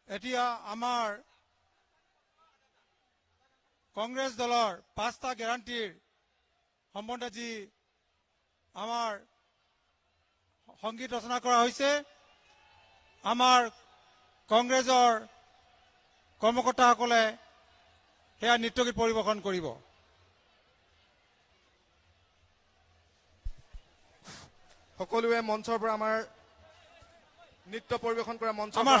এতিয়া আমাৰ কংগ্ৰেছ দলৰ 5টা গ্যাৰাণ্টিৰ সম্বন্ধে যি আমাৰ সংগীত ৰচনা কৰা হৈছে আমাৰ কংগ্ৰেছৰ কৰ্মকৰ্তাসকলে সেয়া নৃত্যগীত পৰিৱেশন কৰিব। সকলোৱে মঞ্চৰ পৰা আমাৰ নৃত্য পৰিৱেশন কৰা মঞ্চ আমাৰ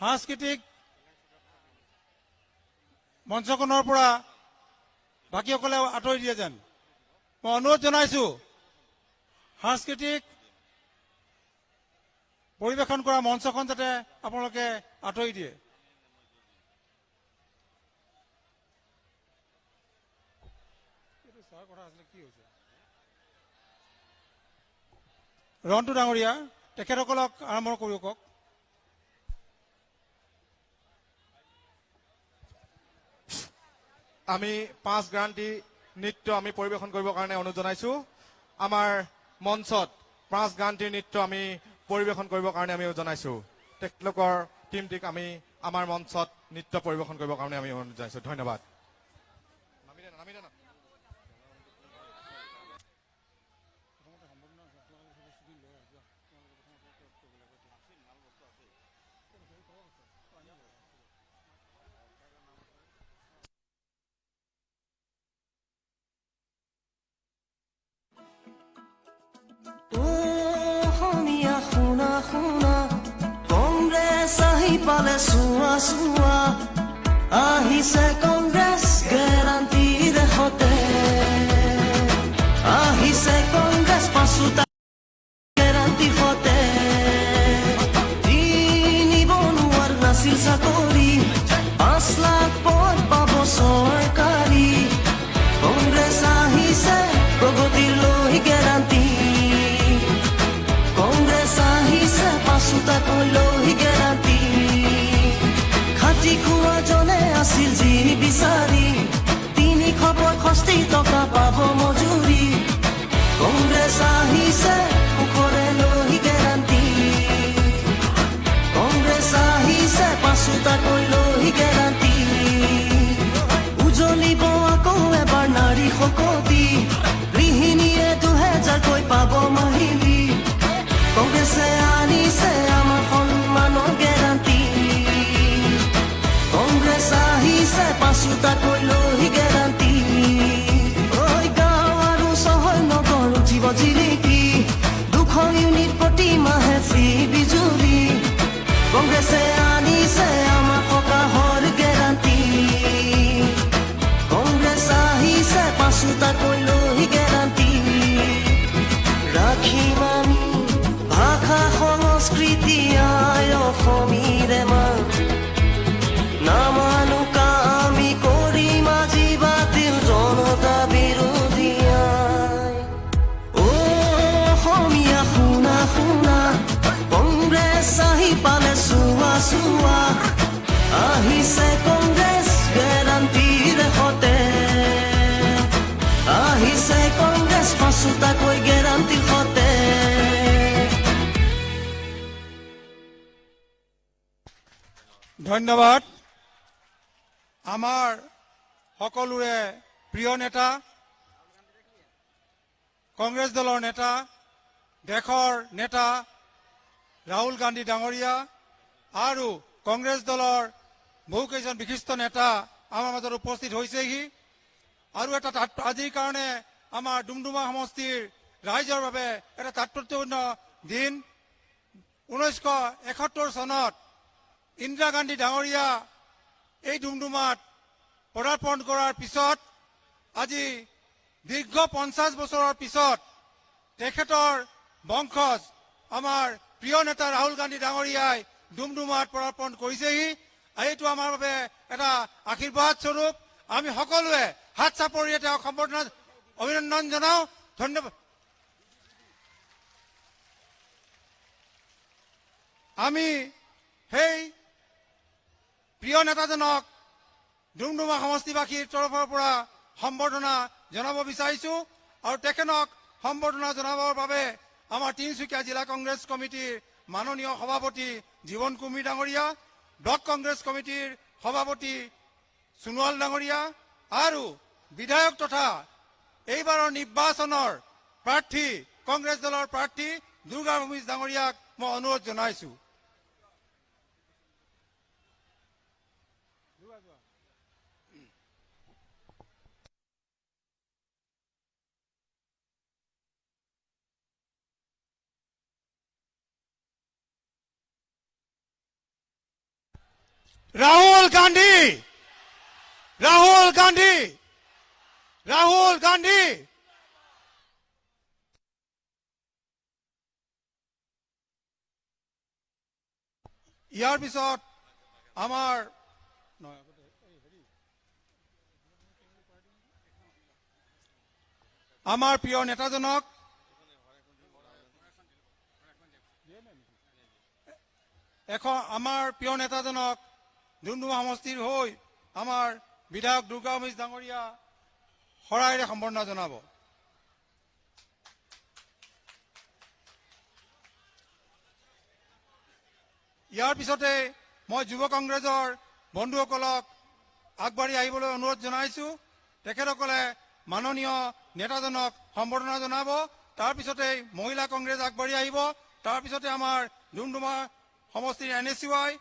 সাংস্কৃতিক মঞ্চখনৰ পৰা বাকীসকলে আঁতৰি দিয়ে যেন মই অনুৰোধ জনাইছো। সাংস্কৃতিক পৰিৱেশন কৰা মঞ্চখন যাতে আপোনালোকে আঁতৰি দিয়ে। ৰন্টু ডাঙৰীয়া তেখেতসকলক আৰম্ভ কৰিব কওক। আমি 5 গ্যাৰাণ্টি নৃত্য আমি পৰিৱেশন কৰিবৰ কাৰণে অনুৰোধ জনাইছো। আমাৰ মঞ্চত 5 গ্যাৰাণ্টিৰ নৃত্য আমি পৰিৱেশন কৰিবৰ কাৰণে আমি জনাইছো। তেখেতলোকৰ টিমটিক আমি আমাৰ মঞ্চত নৃত্য পৰিৱেশন কৰিবৰ কাৰণে আমি অনুৰোধ জনাইছো। ধন্যবাদ। কংগ্ৰেছ আহি পালে চোৱা চোৱা আহিছে কংগ্ৰেছ গেৰাণ্টি দেশতে আহিছে কংগ্ৰেছ 5টা গেৰাণ্টি ফতে নিবনুৱাৰ নাছিল চাকৰি 5 লাখ পদ পাব চৰকাৰী কংগ্ৰেছ আহিছে প্ৰগতিৰ লৈ গেৰাণ্টি কংগ্ৰেছ আহিছে 5টা কৈ লৈ গেৰাণ্টি খাটি খোৱা জনে আছিল যি বিচাৰি 365 টকা পাব মজুৰি কংগ্ৰেছ আহিছে সুখৰে লৈ গেৰাণ্টি কংগ্ৰেছ আহিছে 5টা কৈ লৈ গেৰাণ্টি উজলিব আকৌ এবাৰ নাৰী শক্তি গৃহিণীয়ে 2000 কৈ পাব মাহিলী কংগ্ৰেছে আনিছে আমাৰ সন্মানৰ গেৰাণ্টি কংগ্ৰেছ আহিছে 5টা কৈ লৈ গেৰাণ্টি ঐ গাঁও আৰু চহৰ নগৰ উঠিব জিলিকি 200 ইউনিট প্ৰতি মাহে ফ্ৰী বিজুলী কংগ্ৰেছে আনিছে আমাৰ সকাহৰ গেৰাণ্টি কংগ্ৰেছ আহিছে 5টা কৈ লৈ গেৰাণ্টি ৰাখিম আমি ভাষা সংস্কৃতি আই অসমীৰে মান নামানো কামি কৰিম আজি বাতিল জনতা বিৰোধী অসমীয়া শুনা শুনা কংগ্ৰেছ আহি পালে চোৱা চোৱা আহিছে কংগ্ৰেছ গেৰাণ্টি দেশতে আহিছে কংগ্ৰেছ 5টা কৈ গেৰাণ্টি ফতে ধন্যবাদ। আমাৰ সকলোৰে প্ৰিয় নেতা কংগ্ৰেছ দলৰ নেতা দেশৰ নেতা ৰাহুল গান্ধী ডাঙৰীয়া আৰু কংগ্ৰেছ দলৰ বহুকেইজন বিশিষ্ট নেতা আমাৰ মাজত উপস্থিত হৈছেহি আৰু এটা আজিৰ কাৰণে আমাৰ ডুমডুমা সমষ্টিৰ ৰাইজৰ বাবে এটা তাৎপৰ্যপূৰ্ণ দিন 1971 চনত ইন্দিৰা গান্ধী ডাঙৰীয়া এই ডুমডুমাত পদাৰ্পণ কৰাৰ পিছত আজি দীৰ্ঘ 50 বছৰৰ পিছত তেখেতৰ বংশজ আমাৰ প্ৰিয় নেতা ৰাহুল গান্ধী ডাঙৰীয়াই ডুমডুমাত পদাৰ্পণ কৰিছেহি এইটো আমাৰ বাবে এটা আশীৰ্বাদ স্বৰূপ আমি সকলোৱে হাত চাপৰিয়ে তেওঁক সম্বৰ্ধনা অভিনন্দন জনাও। ধন্যবাদ। আমি সেই প্ৰিয় নেতাজনক ডুমডুমা সমষ্টিবাসীৰ তৰফৰ পৰা সম্বৰ্ধনা জনাব বিচাৰিছো আৰু তেখেতক সম্বৰ্ধনা জনাবৰ বাবে আমাৰ তিনিচুকীয়া জিলা কংগ্ৰেছ কমিটিৰ মাননীয় সভাপতি জীৱন কুমাৰ ডাঙৰীয়া, ব্লক কংগ্ৰেছ কমিটিৰ সভাপতি সোণোৱাল ডাঙৰীয়া আৰু বিধায়ক তথা এইবাৰৰ নিৰ্বাচনৰ প্ৰাৰ্থী কংগ্ৰেছ দলৰ প্ৰাৰ্থী দুৰ্গা ভূমিজ ডাঙৰীয়াক মই অনুৰোধ জনাইছো। রাহুল গান্ধী, রাহুল গান্ধী, রাহুল গান্ধী। ইয়াৰ পিছত আমাৰ প্ৰিয় নেতাজনক ডুমডুমা সমষ্টিৰ হৈ আমাৰ বিধায়ক দুৰ্গা ভূমিজ ডাঙৰীয়া শৰাইৰে সম্বৰ্ধনা জনাব। ইয়াৰ পিছতে মই যুৱ কংগ্ৰেছৰ বন্ধুসকলক আগবাঢ়ি আহিবলৈ অনুৰোধ জনাইছো। তেখেতসকলে মাননীয় নেতাজনক সম্বৰ্ধনা জনাব। তাৰ পিছতে মহিলা কংগ্ৰেছ আগবাঢ়ি আহিব। তাৰ পিছতে আমাৰ ডুমডুমা সমষ্টিৰ NSUI,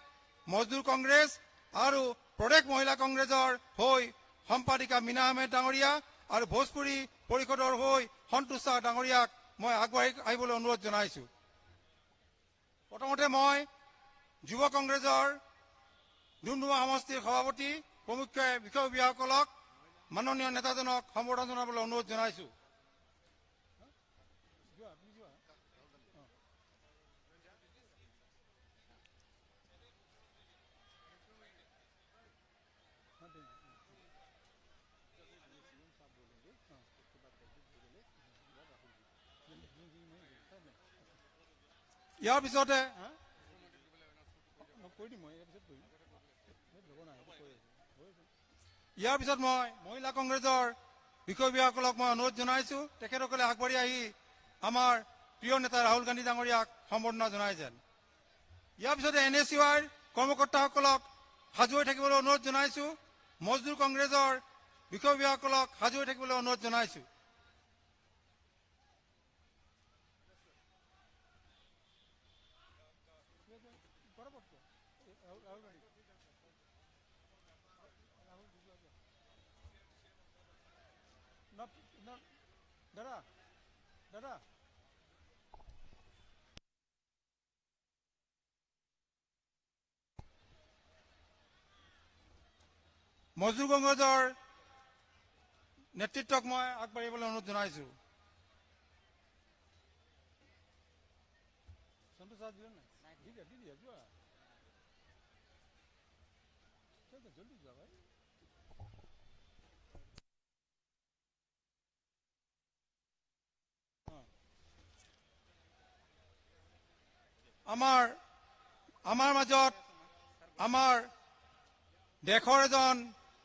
মজদুৰ কংগ্ৰেছ আৰু প্ৰদেশ মহিলা কংগ্ৰেছৰ হৈ সম্পাদিকা মীনা আহমেদ ডাঙৰীয়া আৰু ভোজপুৰী পৰিষদৰ হৈ সন্তোষ শ্বাহ ডাঙৰীয়াক মই আগবাঢ়ি আহিবলৈ অনুৰোধ জনাইছো। প্ৰথমতে মই যুৱ কংগ্ৰেছৰ ডুমডুমা সমষ্টিৰ সভাপতি প্ৰমুখ বিষয়ববীয়াসকলক মাননীয় নেতাজনক সম্বৰ্ধনা জনাবলৈ অনুৰোধ জনাইছো। ইয়াৰ পিছতে মই মহিলা কংগ্ৰেছৰ বিষয়ববীয়াসকলক মই অনুৰোধ জনাইছো তেখেতসকলে আগবাঢ়ি আহি আমাৰ প্ৰিয় নেতা ৰাহুল গান্ধী ডাঙৰীয়াক সম্বৰ্ধনা জনাই যেন। ইয়াৰ পিছতে NSUIৰ কৰ্মকৰ্তাসকলক সাজু হৈ থাকিবলৈ অনুৰোধ জনাইছো। মজদুৰ কংগ্ৰেছৰ বিষয়ববীয়াসকলক সাজু হৈ থাকিবলৈ অনুৰোধ জনাইছো। মজদুৰ কংগ্ৰেছৰ নেতৃত্বক মই আগবাঢ়িবলৈ অনুৰোধ জনাইছো। আমাৰ মাজত আমাৰ দেশৰ এজন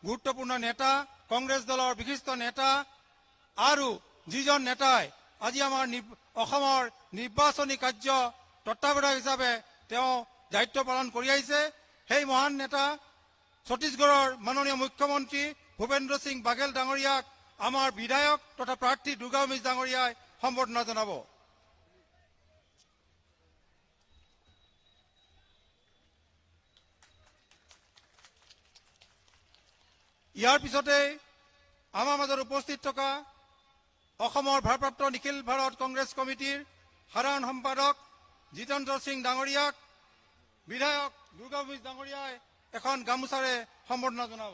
গুৰুত্বপূৰ্ণ নেতা, কংগ্ৰেছ দলৰ বিশিষ্ট নেতা আৰু যিজন নেতাই আজি আমাৰ অসমৰ নিৰ্বাচনী কাৰ্য তত্ত্বাৱধায়ক হিচাপে তেওঁ দায়িত্ব পালন কৰি আহিছে, সেই মহান নেতা ছত্তীশগড়ৰ মাননীয় মুখ্যমন্ত্ৰী ভূপেন্দ্ৰ সিং বাঘেল ডাঙৰীয়াক আমাৰ বিধায়ক তথা প্ৰাৰ্থী দুৰ্গা ভূমিজ ডাঙৰীয়াই সম্বৰ্ধনা জনাব। ইয়াৰ পিছতে আমাৰ মাজত উপস্থিত থকা অসমৰ ভাৰপ্ৰাপ্ত নিখিল ভাৰত কংগ্ৰেছ কমিটিৰ সাধাৰণ সম্পাদক জিতেন্দ্ৰ সিং ডাঙৰীয়াক বিধায়ক দুৰ্গা ভূমিজ ডাঙৰীয়াই এখন গামোচাৰে সম্বৰ্ধনা জনাব।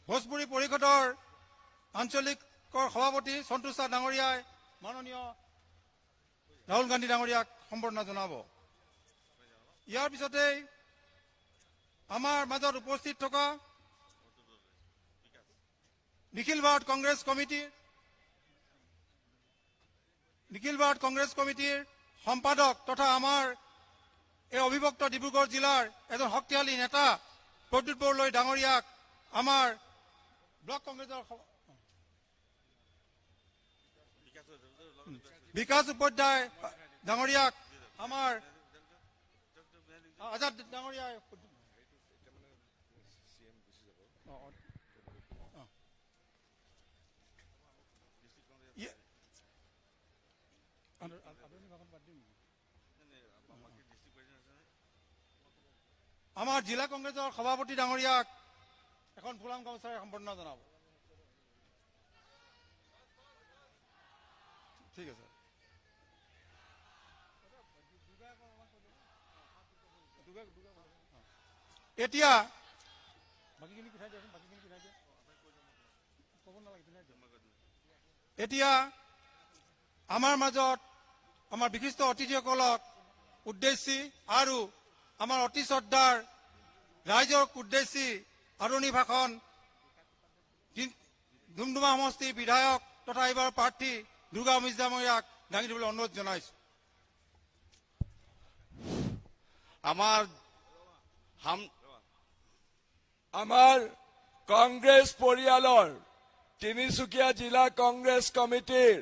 ভোজপুৰী পৰিষদৰ আঞ্চলিকৰ সভাপতি সন্তোষ শ্বাহ ডাঙৰীয়াই মাননীয় ৰাহুল গান্ধী ডাঙৰীয়াক সম্বৰ্ধনা জনাব। ইয়াৰ পিছতে আমাৰ মাজত উপস্থিত থকা নিখিল ভাৰত কংগ্ৰেছ কমিটিৰ সম্পাদক তথা আমাৰ এই অবিভক্ত ডিব্ৰুগড় জিলাৰ এজন শক্তিশালী নেতা প্ৰদ্যুৎ বৰদলৈ ডাঙৰীয়াক, আমাৰ ব্লক কংগ্ৰেছৰ বিকাশ উপাধ্যায় ডাঙৰীয়াক, আমাৰ আজাদ ডাঙৰীয়াই আমাৰ জিলা কংগ্ৰেছৰ সভাপতি ডাঙৰীয়াক এখন ফুলাম গামোচাৰে সম্বৰ্ধনা জনাব। ঠিক আছে। এতিয়া এতিয়া আমাৰ মাজত আমাৰ বিশিষ্ট অতিথিসকলক উদ্দেশ্যি আৰু আমাৰ অতি শ্ৰদ্ধাৰ ৰাইজক উদ্দেশ্যি আদৰণি ভাষণ ডুমডুমা সমষ্টিৰ বিধায়ক তথা এইবাৰ প্ৰাৰ্থী দুৰ্গা অমিত ডাঙৰীয়াক দাঙি দিবলৈ অনুৰোধ জনাইছো। আমাৰ কংগ্ৰেছ পৰিয়ালৰ তিনিচুকীয়া জিলা কংগ্ৰেছ কমিটিৰ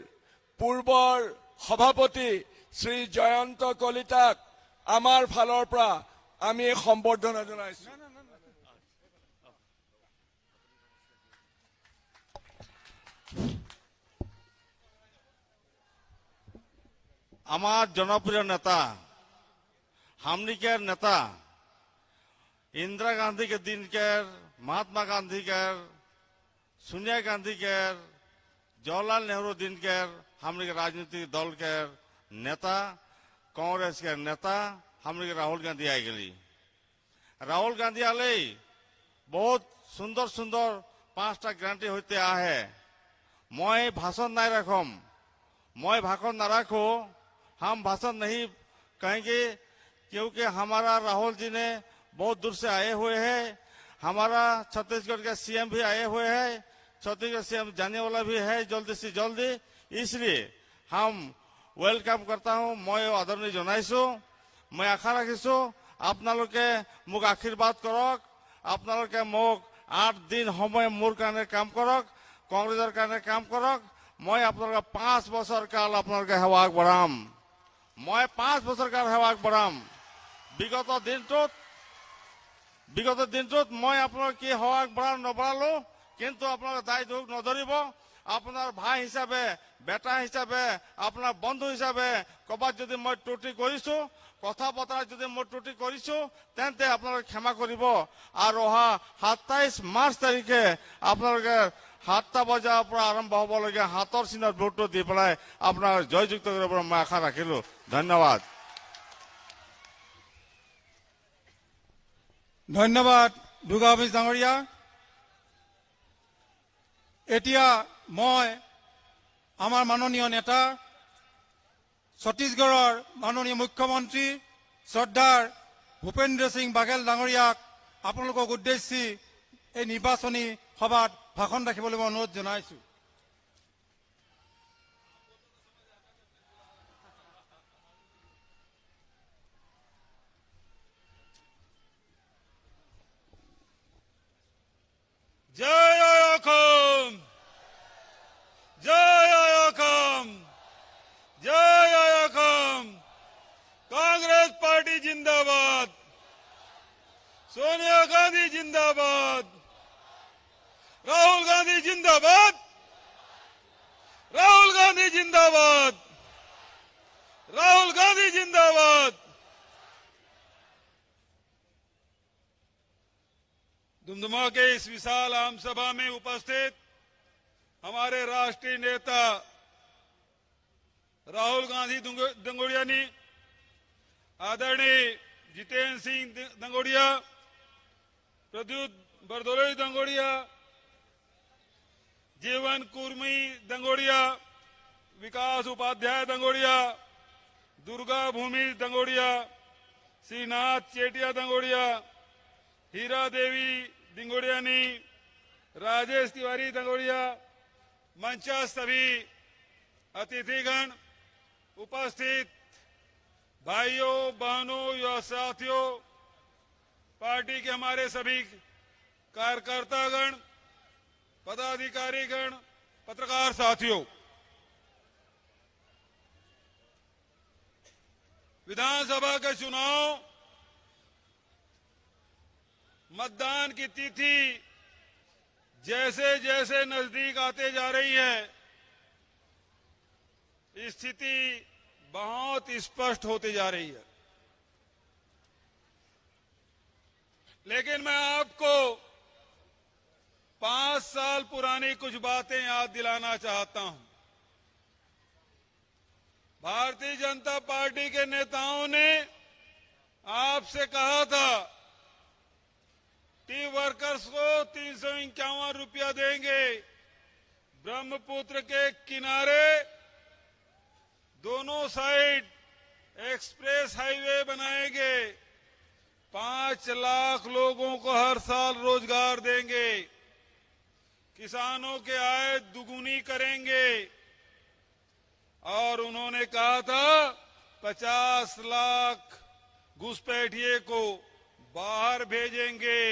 পূৰ্বৰ সভাপতি শ্ৰী জয়ন্ত কলিতাক আমাৰ ফালৰ পৰা আমি সম্বৰ্ধনা জনাইছো। আমার জনপ্রিয় নেতা हमनिकर नेता इंदिरा गांधी के दिन कर, महात्मा गांधी कर, सोनिया गांधी कर, जवाहरलाल नेहरू दिन कर, हमने के राजनीतिक दल के नेता, कांग्रेस के नेता हमने के राहुल गांधी आई गई। राहुल गांधी आले बहुत सुंदर सुंदर 5टा ग्रांटी होते आ है। मैं भाषण नहीं रखम, मैं भाषण न रखो, हम भाषण नहीं कहेंगे क्योंकि हमारा राहुल जी ने बहुत दूर से आए हुए हैं। हमारा छत्तीसगढ़ के सीएम भी आए हुए हैं, छत्तीसगढ़ सीएम जाने वाला भी है जल्दी से जल्दी, इसलिए हम वेलकम करता हूं। मैं आदरणीय जनाइছো, मैं आशा राखिছো আপোনালোকে মোক আশীৰ্বাদ কৰক, আপোনালোকে মোক 8 দিন সময় মোৰ কাৰণে কাম কৰক, কংগ্ৰেছৰ কাৰণে কাম কৰক। মই আপোনালোকক 5 বছৰ কাল আপোনালোকে সেৱা আগবঢ়াম, মই 5 বছৰ কাল সেৱা আগবঢ়াম। বিগত দিনটোত মই আপোনাক কি সেৱা আগবঢ়াম নবঢ়ালো, কিন্তু আপোনালোকে দায় দুখ নধৰিব। আপোনাৰ ভাই হিচাপে, বেটা হিচাপে, আপোনাৰ বন্ধু হিচাপে ক'ৰবাত যদি মই ত্ৰুটি কৰিছো, কথা বতৰা যদি মই ত্ৰুটি কৰিছো, তেন্তে আপোনালোকে ক্ষমা কৰিব। আৰু অহা 27 মাৰ্চ তাৰিখে আপোনালোকে 7টা বজাৰ পৰা আৰম্ভ হ'বলগীয়া হাতৰ চিনত ভোটটো দি পেলাই আপোনাক জয়যুক্ত কৰিব মই আশা ৰাখিলো। ধন্যবাদ। ধন্যবাদ দুৰ্গা অমিত ডাঙৰীয়া। এতিয়া মই আমাৰ মাননীয় নেতা ছত্তীশগড়ৰ মাননীয় মুখ্যমন্ত্ৰী শ্ৰদ্ধাৰ ভূপেন্দ্ৰ সিং বাঘেল ডাঙৰীয়াক আপোনালোকক উদ্দেশ্যি এই নিৰ্বাচনী সভাত ভাষণ ৰাখিবলৈ মই অনুৰোধ জনাইছো। जय अखम, जय अखम, जय अखम। कांग्रेस पार्टी जिंदाबाद, सोनिया गांधी जिंदाबाद, राहुल गांधी जिंदाबाद, राहुल गांधी जिंदाबाद, राहुल गांधी जिंदाबाद। दुमदुमा के इस विशाल आम सभा में उपस्थित हमारे राष्ट्रीय नेता राहुल गांधी दंगोड़िया, आदरणीय जितेंद्र सिंह दंगोड़िया, प्रद्युत बरदोलई दंगोड़िया, जीवन कुर्मी दंगोड़िया, विकास उपाध्याय दंगोड़िया, दुर्गा भूमि दंगोड़िया, श्रीनाथ चेटिया दंगोड़िया, हीरा देवी दिंगोड़ियानी, राजेश तिवारी दंगोड़िया, मंचा सभी अतिथिगण, उपस्थित भाइयों बहनों या साथियों, पार्टी के हमारे सभी कार्यकर्तागण, पदाधिकारीगण, पत्रकार साथियों, विधानसभा के चुनाव मतदान की तिथि जैसे जैसे नजदीक आते जा रही है, स्थिति बहुत स्पष्ट होती जा रही है। लेकिन मैं आपको 5 साल पुरानी कुछ बातें याद दिलाना चाहता हूं। भारतीय जनता पार्टी के नेताओं ने आपसे कहा था टी वर्कर्स को 351 रुपया देंगे, ब्रह्मपुत्र के किनारे दोनों साइड एक्सप्रेस हाईवे बनाएंगे, 5 लाख लोगों को हर साल रोजगार देंगे, किसानों के आय दुगुनी करेंगे और उन्होंने कहा था 50 लाख घुसपैठिए को बाहर भेजेंगे,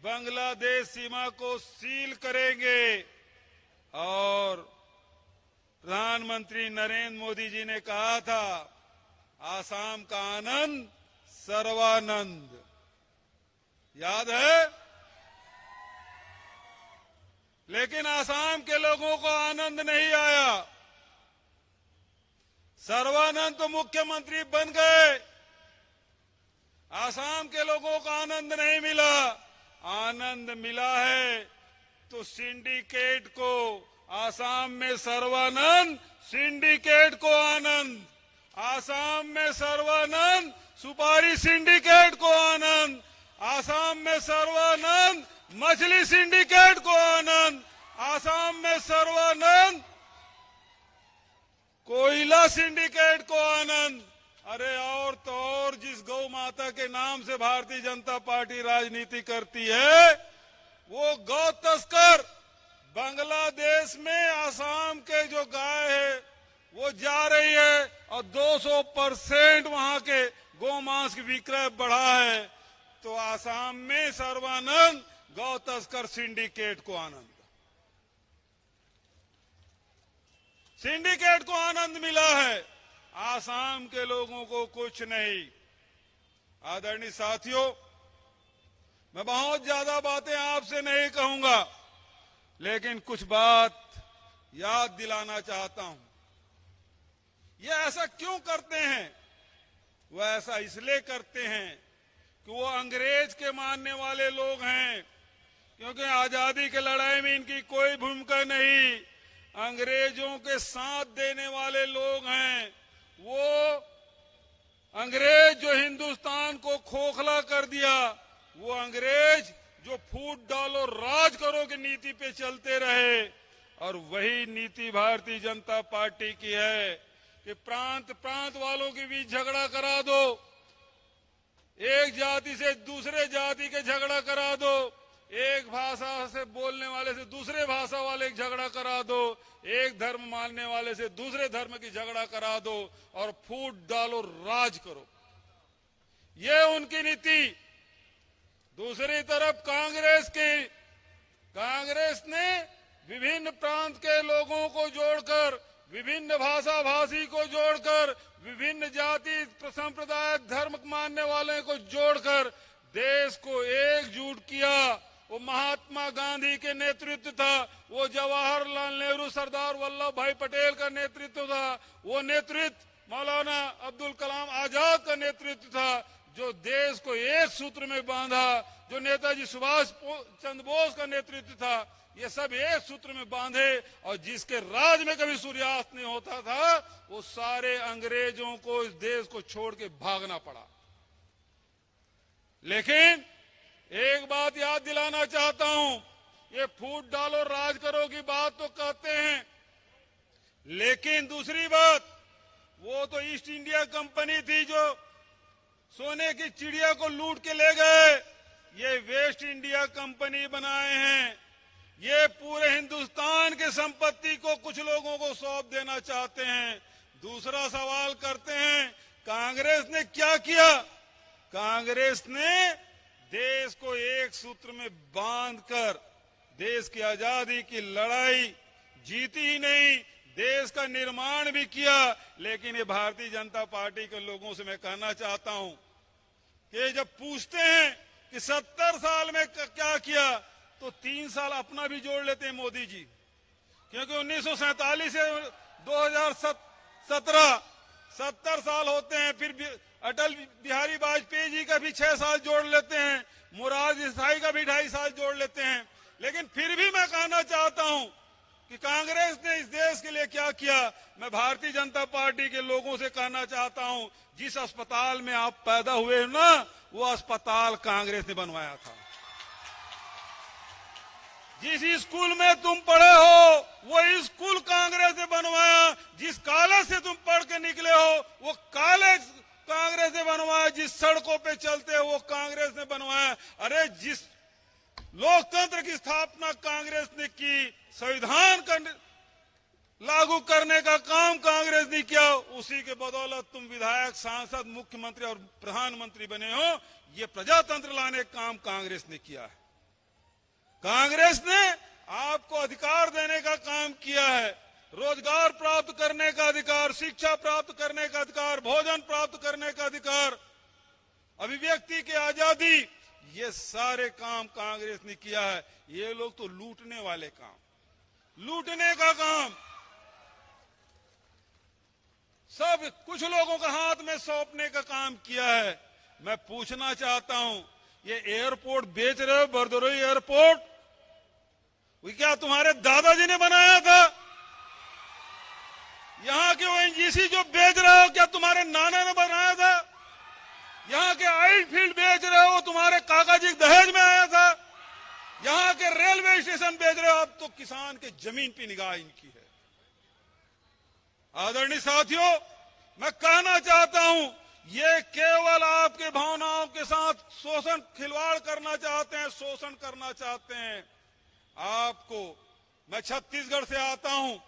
बांग्लादेश सीमा को सील करेंगे और प्रधानमंत्री नरेंद्र मोदी जी ने कहा था आसाम का आनंद सर्वानंद। याद है? लेकिन आसाम के लोगों को आनंद नहीं आया। सर्वानंद तो मुख्यमंत्री बन गए, आसाम के लोगों को आनंद नहीं मिला। आनंद मिला है तो सिंडिकेट को, आसाम में सर्वानंद, सिंडिकेट को आनंद, आसाम में सर्वानंद, सुपारी सिंडिकेट को आनंद, आसाम में सर्वानंद, मछली सिंडिकेट को आनंद, आसाम में सर्वानंद, कोयला सिंडिकेट को आनंद। अरे और तो और, जिस गौ माता के नाम से भारतीय जनता पार्टी राजनीति करती है, वो गौ तस्कर बांग्लादेश में आसाम के जो गाय है वो जा रही है और 200% वहां के गोमांस की विक्रय बढ़ा है। तो आसाम में सर्वानंद, गौ तस्कर सिंडिकेट को आनंद, सिंडिकेट को आनंद मिला है, आसाम के लोगों को कुछ नहीं। आदरणीय साथियों, मैं बहुत ज्यादा बातें आपसे नहीं कहूंगा, लेकिन कुछ बात याद दिलाना चाहता हूं। ये ऐसा क्यों करते हैं? वो ऐसा इसलिए करते हैं कि वो अंग्रेज के मानने वाले लोग हैं, क्योंकि आजादी की लड़ाई में इनकी कोई भूमिका नहीं, अंग्रेजों के साथ देने वाले लोग हैं। वो अंग्रेज जो हिंदुस्तान को खोखला कर दिया, वो अंग्रेज जो फूट डालो राज करो की नीति पे चलते रहे, और वही नीति भारतीय जनता पार्टी की है कि प्रांत प्रांत वालों के बीच झगड़ा करा दो, एक जाति से दूसरे जाति के झगड़ा करा दो, एक भाषा से बोलने वाले से दूसरे भाषा वाले की झगड़ा करा दो, एक धर्म मानने वाले से दूसरे धर्म की झगड़ा करा दो और फूट डालो राज करो, ये उनकी नीति। दूसरी तरफ कांग्रेस ने विभिन्न प्रांत के लोगों को जोड़कर, विभिन्न भाषा भाषी को जोड़कर, विभिन्न जाति संप्रदाय धर्म मानने वाले को जोड़कर देश को एकजुट किया। वो महात्मा गांधी के नेतृत्व था, वो जवाहरलाल नेहरू, सरदार वल्लभ भाई पटेल का नेतृत्व था, वो नेतृत्व मौलाना अब्दुल कलाम आजाद का नेतृत्व था, जो देश को एक सूत्र में बांधा, जो नेताजी सुभाष चंद्र बोस का नेतृत्व था, ये सब एक सूत्र में बांधे, और जिसके राज में कभी सूर्यास्त नहीं होता था, वो सारे अंग्रेजों को इस देश को छोड़ के भागना पड़ा। लेकिन एक बात याद दिलाना चाहता हूं, ये फूट डालो राज करो की बात तो कहते हैं, लेकिन दूसरी बात, वो तो ईस्ट इंडिया कंपनी थी जो सोने की चिड़िया को लूट के ले गए। ये वेस्ट इंडिया कंपनी बनाए हैं, ये पूरे हिंदुस्तान के संपत्ति को कुछ लोगों को सौंप देना चाहते हैं। दूसरा सवाल करते हैं, कांग्रेस ने क्या किया? कांग्रेस ने देश को एक सूत्र में बांधकर देश की आजादी की लड़ाई जीती ही नहीं, देश का निर्माण भी किया। लेकिन ये भारतीय जनता पार्टी के लोगों से मैं कहना चाहता हूं कि जब पूछते हैं कि 70 साल में क्या किया, तो 3 साल अपना भी जोड़ लेते हैं मोदी जी, क्योंकि 1947 से 2017 70 साल होते हैं। फिर अटल बिहारी वाजपेयी जी का भी 6 साल जोड़ लेते हैं, मोरारजी देसाई का भी 2.5 साल जोड़ लेते हैं। लेकिन फिर भी मैं कहना चाहता हूं कि कांग्रेस ने इस देश के लिए क्या किया। मैं भारतीय जनता पार्टी के लोगों से कहना चाहता हूं, जिस अस्पताल में आप पैदा हुए हो ना, वो अस्पताल कांग्रेस ने बनवाया था। जिस स्कूल में तुम पढ़े हो, वो स्कूल कांग्रेस ने बनवाया। जिस कॉलेज से तुम पढ़ के निकले हो, वो कॉलेज कांग्रेस ने बनवाया। जिस सड़कों पे चलते हो, वो कांग्रेस ने बनवाया। अरे जिस लोकतंत्र की स्थापना कांग्रेस ने की, संविधान का लागू करने का काम कांग्रेस ने किया, उसी के बदौलत तुम विधायक, सांसद, मुख्यमंत्री और प्रधानमंत्री बने हो। ये प्रजातंत्र लाने का काम कांग्रेस ने किया है। कांग्रेस ने आपको अधिकार देने का काम किया है, रोजगार प्राप्त करने का अधिकार, शिक्षा प्राप्त करने का अधिकार, भोजन प्राप्त करने का अधिकार, अभिव्यक्ति की आजादी, ये सारे काम कांग्रेस ने किया है। ये लोग तो लूटने वाले काम, लूटने का काम सब कुछ लोगों का हाथ में सौंपने का काम किया है। मैं पूछना चाहता हूं, ये एयरपोर्ट बेच रहे हो, बरदोई एयरपोर्ट, वो क्या तुम्हारे दादाजी ने बनाया था? यहां के ओएनजीसी जो बेच रहे हो, क्या तुम्हारे नाना ने बनाया था? यहां के ऑयल फील्ड बेच रहे हो, तुम्हारे काका जी दहेज में आया था? यहां के रेलवे स्टेशन बेच रहे हो, अब तो किसान के जमीन पे निगाह इनकी है। आदरणीय साथियों, मैं कहना चाहता हूं, ये केवल आपके भावनाओं के साथ शोषण, खिलवाड़ करना चाहते हैं, शोषण करना चाहते हैं आपको। मैं छत्तीसगढ़ से आता हूं,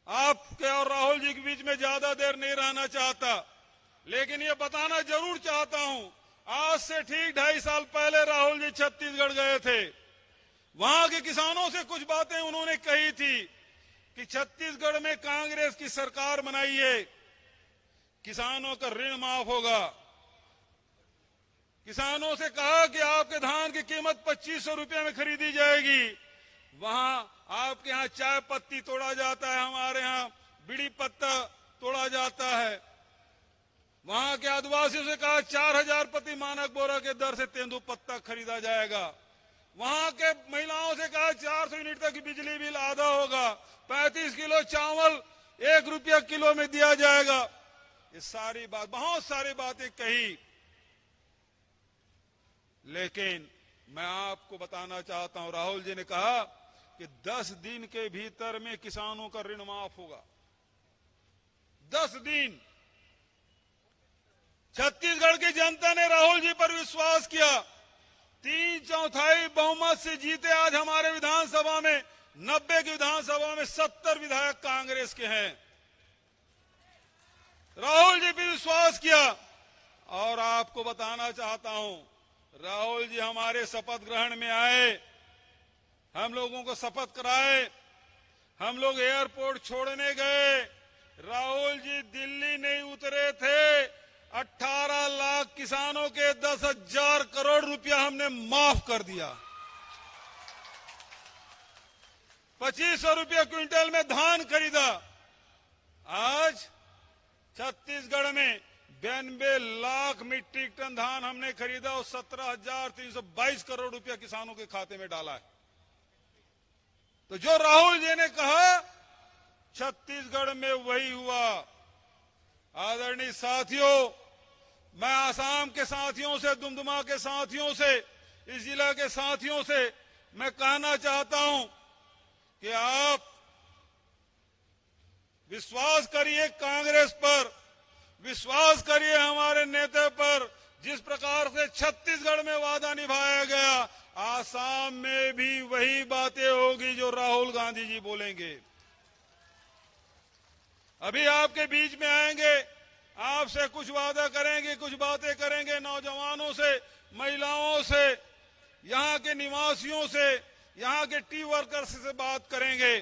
आपके और राहुल जी के बीच में ज्यादा देर नहीं रहना चाहता, लेकिन ये बताना जरूर चाहता हूं, आज से ठीक 2.5 साल पहले राहुल जी छत्तीसगढ़ गए थे। वहां के किसानों से कुछ बातें उन्होंने कही थी कि छत्तीसगढ़ में कांग्रेस की सरकार बनाई है, किसानों का ऋण माफ होगा। किसानों से कहा कि आपके धान की कीमत 2500 रुपये में खरीदी जाएगी। वहां आपके यहां चाय पत्ती तोड़ा जाता है, हमारे यहां बीड़ी पत्ता तोड़ा जाता है। वहां के आदिवासियों से कहा 4000 प्रति मानक बोरा के दर से तेंदुपत्ता खरीदा जाएगा। वहां के महिलाओं से कहा 400 यूनिट तक की बिजली बिल आधा होगा, 35 किलो चावल 1 रुपया किलो में दिया जाएगा। ये सारी बात, बहुत सारी बातें कही, लेकिन मैं आपको बताना चाहता हूं, राहुल जी ने कहा कि 10 दिन के भीतर में किसानों का ऋण माफ होगा। 10 दिन। छत्तीसगढ़ की जनता ने राहुल जी पर विश्वास किया, 3/4 बहुमत से जीते। आज हमारे विधानसभा में 90 की विधानसभा में 70 विधायक कांग्रेस के हैं। राहुल जी पर विश्वास किया। और आपको बताना चाहता हूं, राहुल जी हमारे शपथ ग्रहण में आए, हम लोगों को शपथ कराए, हम लोग एयरपोर्ट छोड़ने गए। राहुल जी दिल्ली नहीं उतरे थे, 18 लाख किसानों के 10,000 करोड़ रुपया हमने माफ कर दिया। 2500 रुपये क्विंटल में धान खरीदा। आज छत्तीसगढ़ में 92 लाख मीट्रिक टन धान हमने खरीदा और 17,322 करोड़ रुपया किसानों के खाते में डाला है। तो जो राहुल जी ने कहा, छत्तीसगढ़ में वही हुआ। आदरणीय साथियों, मैं आसाम के साथियों से, दुमदुमा के साथियों से, इस जिला के साथियों से मैं कहना चाहता हूं कि आप विश्वास करिए कांग्रेस पर, विश्वास करिए हमारे नेता पर। जिस प्रकार से छत्तीसगढ़ में वादा निभाया गया, आसाम में भी वही बातें होगी जो राहुल गांधी जी बोलेंगे। अभी आपके बीच में आएंगे, आपसे कुछ वादा करेंगे, कुछ बातें करेंगे, नौजवानों से महिलाओं से, यहाँ के निवासियों से, यहाँ के टी वर्कर्स से बात करेंगे।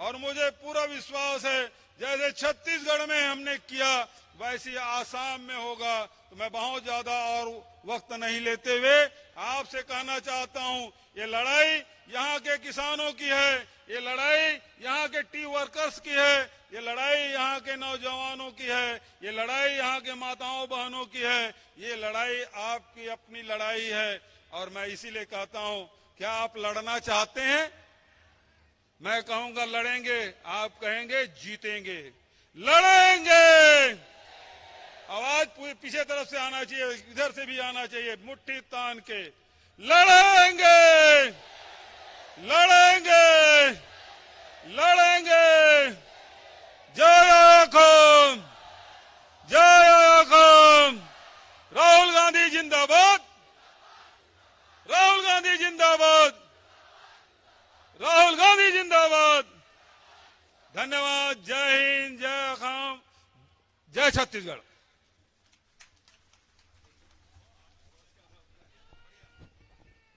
और मुझे पूरा विश्वास है जैसे छत्तीसगढ़ में हमने किया वैसे आसाम में होगा। तो मैं बहुत ज्यादा और वक्त नहीं लेते हुए आपसे कहना चाहता हूं, ये लड़ाई यहाँ के किसानों की है, ये लड़ाई यहाँ के टी वर्कर्स की है, ये लड़ाई यहाँ के नौजवानों की है, ये लड़ाई यहाँ के माताओं बहनों की है, ये लड़ाई आपकी अपनी लड़ाई है। और मैं इसीलिए कहता हूं, क्या आप लड़ना चाहते हैं? मैं कहूंगा लड़ेंगे, आप कहेंगे जीतेंगे। लड़ेंगे। आवाज पीछे तरफ से आना चाहिए, इधर से भी आना चाहिए, मुट्ठी तान के लड़ेंगे, लड़ेंगे, लड़ेंगे। जय खोम, जय खोम। राहुल गांधी जिंदाबाद, राहुल गांधी जिंदाबाद, राहुल गांधी जिंदाबाद। धन्यवाद। जय हिंद, जय खाम, जय छत्तीसगढ़।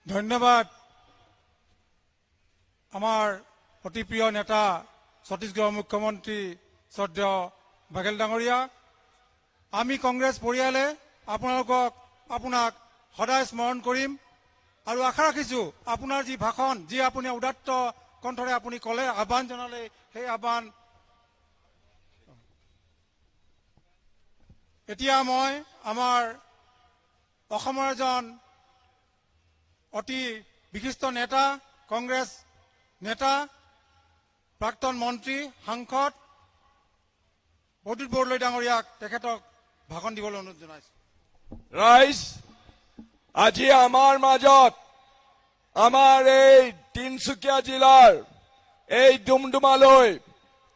ধন্যবাদ। আমাৰ অতি প্ৰিয় নেতা ছত্তীশগড়ৰ মুখ্যমন্ত্ৰী শ্ৰদ্ধেয় বাঘেল ডাঙৰীয়া, আমি কংগ্ৰেছ পৰিয়ালে আপোনাক সদায় স্মৰণ কৰিম আৰু আশা ৰাখিছোঁ আপোনাৰ যি ভাষণ, যি আপুনি উদাত্ত কণ্ঠৰে আপুনি ক'লে, আহ্বান জনালে, সেই আহ্বান এতিয়া মই আমাৰ অসমৰ এজন অতি বিশিষ্ট নেতা, কংগ্ৰেছ নেতা, প্ৰাক্তন মন্ত্ৰী, সাংসদ প্ৰদ্যুৎ বৰদলৈ ডাঙৰীয়াক তেখেতক ভাষণ দিবলৈ অনুৰোধ জনাইছো। ৰাইজ, আজি আমাৰ মাজত আমাৰ এই তিনচুকীয়া জিলাৰ এই ডুমডুমালৈ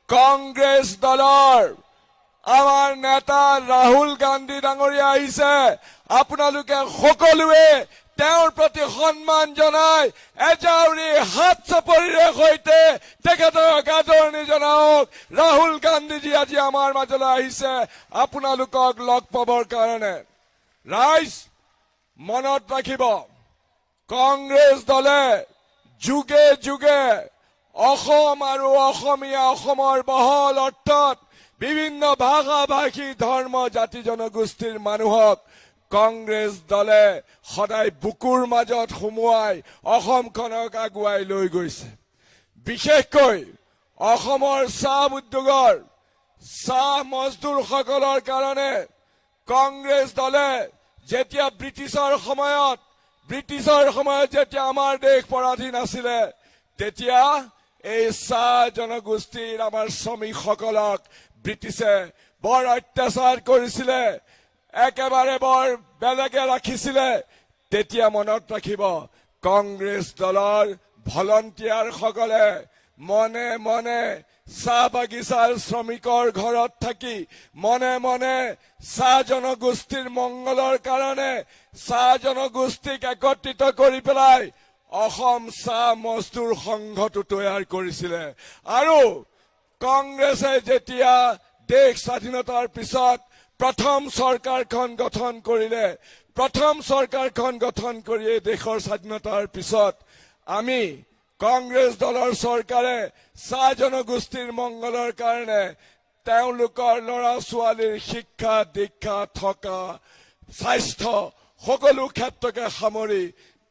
কংগ্ৰেছ দলৰ আমাৰ নেতা ৰাহুল গান্ধী ডাঙৰীয়া আহিছে। আপোনালোকে সকলোৱে তেওঁৰ প্ৰতি সন্মান জনাই এজাউৰি হাত চাপৰিৰে সৈতে তেখেতক আদৰণি জনাওক। ৰাহুল গান্ধীজী আজি আমাৰ মাজলৈ আহিছে আপোনালোকক লগ পাবৰ কাৰণে। ৰাইজ, মনত ৰাখিব, কংগ্ৰেছ দলে যুগে যুগে অসম আৰু অসমীয়া, অসমৰ বহল অৰ্থত বিভিন্ন ভাষা ভাষী ধৰ্ম জাতি জনগোষ্ঠীৰ মানুহক কংগ্ৰেছ দলে সদায় বুকুৰ মাজত সুমুৱাই অসমখনক আগুৱাই লৈ গৈছে। বিশেষকৈ অসমৰ চাহ উদ্যোগৰ চাহ মজদুৰসকলৰ কাৰণে কংগ্ৰেছ দলে যেতিয়া ব্ৰিটিছৰ সময়ত যেতিয়া আমাৰ দেশ পৰাধীন আছিলে, তেতিয়া এই চাহ জনগোষ্ঠীৰ আমাৰ শ্ৰমিকসকলক ব্ৰিটিছে বৰ অত্যাচাৰ কৰিছিলে, একেবাৰে বৰ বেলেগে ৰাখিছিলে। তেতিয়া মনত ৰাখিব, কংগ্ৰেছ দলৰ ভলণ্টিয়াৰসকলে মনে মনে চাহ বাগিচাৰ শ্ৰমিকৰ ঘৰত থাকি মনে মনে চাহ জনগোষ্ঠীৰ মংগলৰ কাৰণে চাহ জনগোষ্ঠীক একত্ৰিত কৰি পেলাই অসম চাহ মজদুৰ সংঘটো তৈয়াৰ কৰিছিলে। আৰু কংগ্ৰেছে যেতিয়া দেশ স্বাধীনতাৰ পিছত প্ৰথম চৰকাৰখন গঠন কৰিলে, প্ৰথম চৰকাৰখন গঠন কৰি দেশৰ স্বাধীনতাৰ পিছত আমি কংগ্ৰেছ দলৰ চৰকাৰে চাহ জনগোষ্ঠীৰ মংগলৰ কাৰণে তেওঁলোকৰ ল'ৰা ছোৱালীৰ শিক্ষা দীক্ষা থকা স্বাস্থ্য সকলো ক্ষেত্ৰকে সামৰি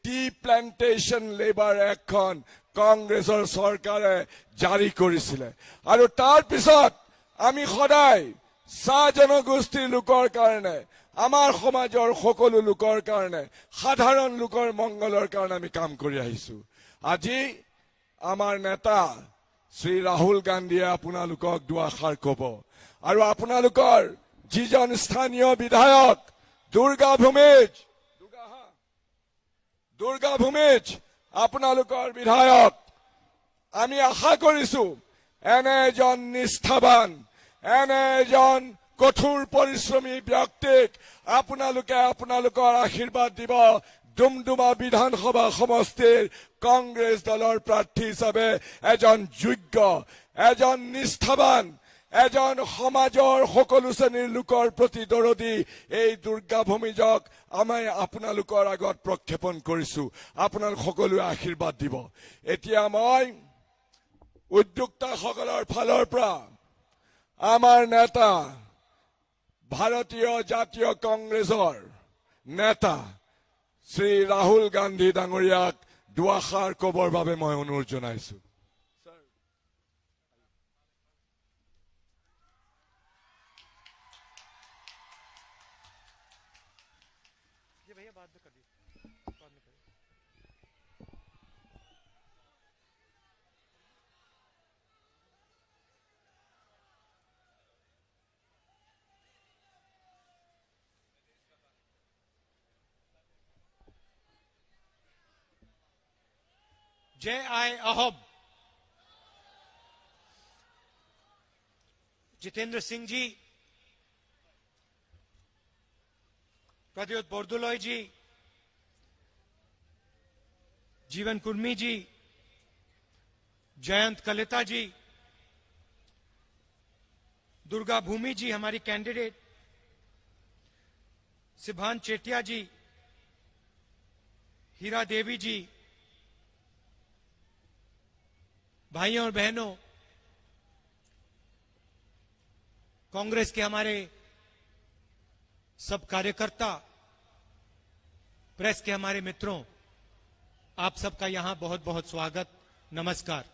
টি প্লেণ্টেশ্যন লেবাৰ এক্টখন কংগ্ৰেছৰ চৰকাৰে জাৰি কৰিছিলে। আৰু তাৰ পিছত আমি সদায় চাহ জনগোষ্ঠীৰ লোকৰ কাৰণে, আমাৰ সমাজৰ সকলো লোকৰ কাৰণে, সাধাৰণ লোকৰ মংগলৰ কাৰণে আমি কাম কৰি আহিছো। আজি আমাৰ নেতা শ্ৰী ৰাহুল গান্ধীয়ে আপোনালোকক দুআষাৰ ক'ব। আৰু আপোনালোকৰ যিজন স্থানীয় বিধায়ক দুৰ্গা ভূমিজ আপোনালোকৰ বিধায়ক, আমি আশা কৰিছো এনে এজন নিষ্ঠাবান, এনে এজন কঠোৰ পৰিশ্ৰমী ব্যক্তিক আপোনালোকে আপোনালোকৰ আশীৰ্বাদ দিব। ডুমডুমা বিধানসভা সমষ্টিৰ কংগ্ৰেছ দলৰ প্ৰাৰ্থী হিচাপে এজন যোগ্য, এজন নিষ্ঠাবান, এজন সমাজৰ সকলো শ্ৰেণীৰ লোকৰ প্ৰতি দৰদী এই দুৰ্গা ভূমিজক আমি আপোনালোকৰ আগত প্ৰক্ষেপণ কৰিছো আপোনালোক সকলোৱে আশীৰ্বাদ দিব এতিয়া মই উদ্যোক্তাসকলৰ ফালৰ পৰা আমাৰ নেতা ভাৰতীয় জাতীয় কংগ্ৰেছৰ নেতা শ্ৰী ৰাহুল গান্ধী ডাঙৰীয়াক দুআষাৰ ক'বৰ বাবে মই অনুৰোধ জনাইছো जय आय अहोब। जितेंद्र सिंह जी, प्रद्योत बोरदोलोई जी, जीवन कुर्मी जी, जयंत कलिता जी, दुर्गा भूमि जी हमारी कैंडिडेट, सिभान चेटिया जी, हीरा देवी जी, भाइयों और बहनों, कांग्रेस के हमारे सब कार्यकर्ता, प्रेस के हमारे मित्रों, आप सबका यहां बहुत बहुत स्वागत, नमस्कार।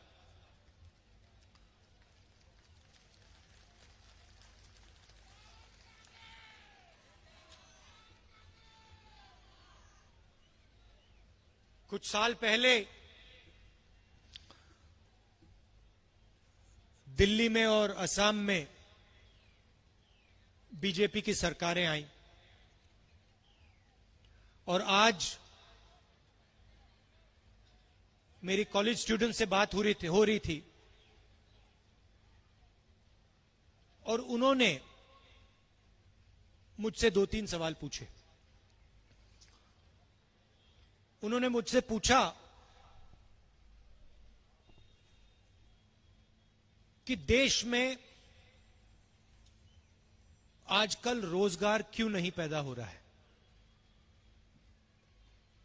कुछ साल पहले दिल्ली में और असम में बीजेपी की सरकारें आईं और आज मेरी कॉलेज स्टूडेंट से बात हो रही थी और उन्होंने मुझसे 2-3 सवाल पूछे। उन्होंने मुझसे पूछा कि देश में आजकल रोजगार क्यों नहीं पैदा हो रहा है।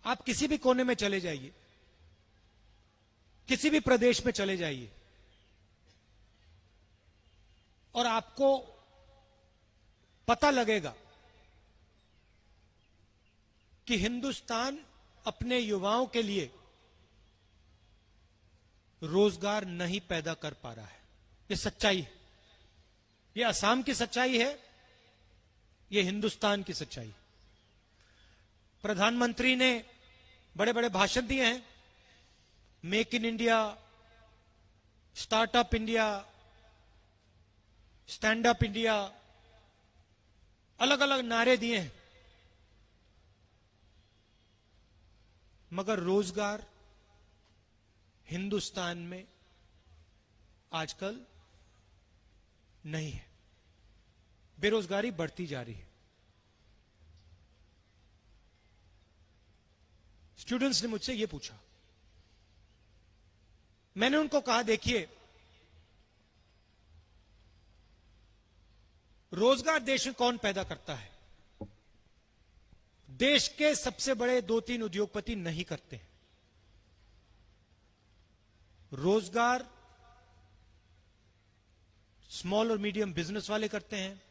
आप किसी भी कोने में चले जाइए, किसी भी प्रदेश में चले जाइए और आपको पता लगेगा कि हिंदुस्तान अपने युवाओं के लिए रोजगार नहीं पैदा कर पा रहा है। ये सच्चाई है, ये असम की सच्चाई है, ये हिंदुस्तान की सच्चाई। प्रधानमंत्री ने बड़े बड़े भाषण दिए हैं, make in India, startup India, stand up India, अलग अलग नारे दिए हैं, मगर रोजगार हिंदुस्तान में आजकल नहीं है। बेरोजगारी बढ़ती जा रही है। स्टूडेंट्स ने मुझसे यह पूछा, मैंने उनको कहा देखिए, रोजगार देश में कौन पैदा करता है? देश के सबसे बड़े 2-3 उद्योगपति नहीं करते हैं। रोजगार स्मॉल और मीडियम बिजनेस वाले करते हैं।